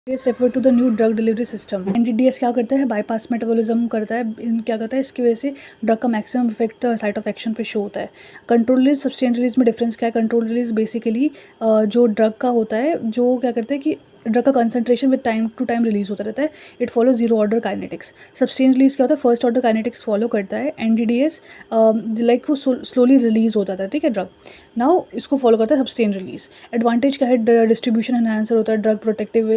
Is refer to the new drug delivery system. NDDS क्या करता है, बाईपास मेटाबॉलिज्म करता है। क्या करता है, इसकी वजह से ड्रग का maximum effect site of action पे शो होता है। कंट्रोल रिलीज सब्सटेंस रिलीज में डिफरेंस क्या है? कंट्रोल रिलीज बेसिकली जो ड्रग का होता है, जो क्या करता है कि ड्रग का concentration with time to time release होता रहता है। It follow zero order kinetics. Substance release क्या होता है, फर्स्ट ऑर्डर काइनेटिक्स फॉलो करता है। एनडीडीएस लाइक वो स्लोली रिलीज होता था, ठीक है, ड्रग। नाउ इसको फॉलो करता है सब्सटेन रिलीज। एडवांटेज क्या है, डिस्ट्रीब्यूशन एनहांसर होता है, ड्रग प्रोटेक्टिव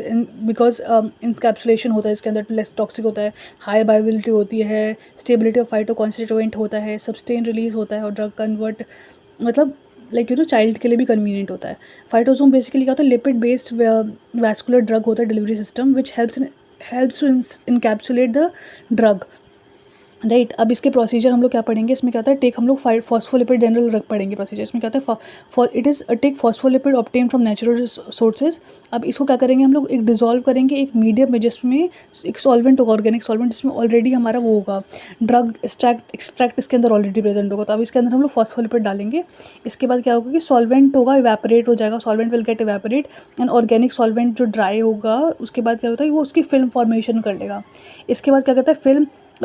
बिकॉज इंकैप्सुलेशन होता है इसके अंदर, लेस टॉक्सिक होता है, हाई बायोबिलिटी होती है, स्टेबिलिटी ऑफ फाइटो कॉन्स्टिट्यूएंट होता है, सब्सटेन रिलीज होता है और ड्रग कन्वर्ट मतलब चाइल्ड के लिए भी कन्वीनियंट होता है। फाइटोसोम बेसिकली क्या होता है, लिपिड बेस्ड वैस्कुलर ड्रग होता है delivery system which helps to encapsulate the drug, right. अब इसके प्रोसीजर हम लोग क्या पढ़ेंगे, इसमें क्या होता है, टेक हम लोग फॉस्फोलिपिड जनरल रख पढ़ेंगे प्रोसीजर। इसमें क्या होता है, it is take phospholipid obtain from natural sources. अब इसको क्या करेंगे हम लोग, एक डिजोल्व करेंगे एक मीडियम में जिसमें एक सॉल्वेंट होगा, ऑर्गेनिक सॉल्वेंट, जिसमें ऑलरेडी हमारा वो होगा ड्रग एक्सट्रैक्ट इसके अंदर ऑलरेडी प्रेजेंट होगा। तो अब इसके अंदर हम लोग फॉस्फोलिपिड डालेंगे। इसके बाद क्या होगा कि सॉल्वेंट होगा, इवेपोरेट हो जाएगा, solvent will get evaporate and organic solvent जो ड्राई होगा उसके बाद क्या होता है, वो उसकी फिल्म फॉर्मेशन कर लेगा। इसके बाद क्या कहता है,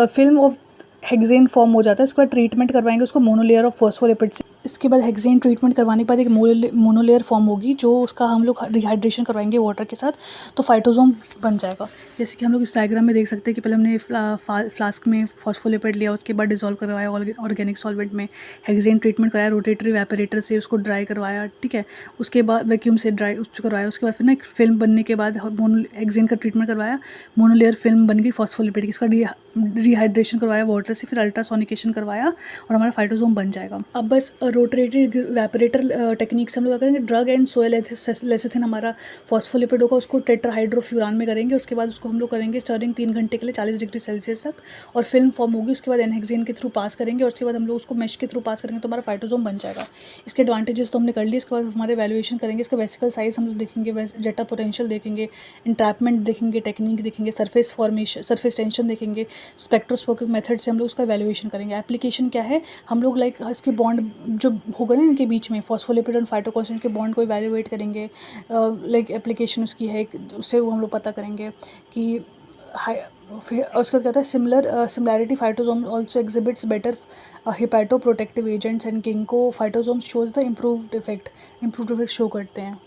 फिल्म ऑफ हेक्सेन फॉर्म हो जाता है। इसके बाद ट्रीटमेंट करवाएंगे उसको मोनोलेयर ऑफ फॉस्फोलिपिड से। इसके बाद हेक्सेन ट्रीटमेंट करवाने के बाद एक मोनोलेयर फॉर्म होगी, जो उसका हम लोग डिहाइड्रेशन करवाएंगे वाटर के साथ, तो फाइटोसोम बन जाएगा। जैसे कि हम लोग इस डायग्राम में देख सकते हैं कि पहले हमने फ्लास्क में फॉस्फोलिपिड लिया, उसके बाद डिजोल्व करवाया ऑर्गेनिक सॉल्वेंट में, हेक्सेन ट्रीटमेंट कराया रोटेटरी वेपरेटर से, उसको ड्राई करवाया, ठीक है, उसके बाद वैक्यूम से ड्राई उसको करवाया, उसके बाद फिर ना एक फिल्म बनने के बाद हेक्सेन का ट्रीटमेंट करवाया, मोनोलेयर फिल्म बन गई फॉस्फोलिपिड की, इसका रिहाइड्रेशन करवाया वाटर से, फिर अल्ट्रासोनिकेशन करवाया और हमारा फाइटोसोम बन जाएगा। अब बस रोटेटरी वेपरेटर टेक्निक से हम लोग करेंगे, ड्रग एंड सोयल लेसिथिन हमारा फॉस्फोलिपिड होगा, उसको टेट्राहाइड्रोफ्यूरान में करेंगे। उसके बाद उसको हम लोग करेंगे स्टरिंग 3 घंटे के लिए 40 डिग्री सेल्सियस तक, और फिल्म फॉर्म होगी। उसके बाद एनहेक्सेन के थ्रू पास करेंगे और उसके बाद हम लोग उसको मेश के थ्रू पास करेंगे, तो हमारा फाइटोसोम बन जाएगा। इसके एडवांटेजेस तो हमने कर लिए। इसके बाद हमारे वैल्यूएशन करेंगे, इसका वेसिकल साइज हम लोग देखेंगे, जेटा पोटेंशियल देखेंगे, इंट्रैपमेंट देखेंगे, टेक्निक देखेंगे, सरफेस फॉर्मेशन, सरफेस टेंशन देखेंगे, स्पेक्ट्रोस्कोपिक मेथड से हम लोग उसका वैल्यूएशन करेंगे। एप्लीकेशन क्या है, हम लोग लाइक इसके बॉन्ड जो होगा ना इनके बीच में, फॉस्फोलिपिड और फाइटोकॉन्स्टेंट के बॉन्ड को इवैल्यूएट करेंगे, लाइक एप्लीकेशन उसकी है उससे वो हम लोग पता करेंगे कि फिर उसका क्या कहता है, similarity phytosome also exhibits better hepato protective agents and ginkgo phytosome shows the improved effect show करते हैं।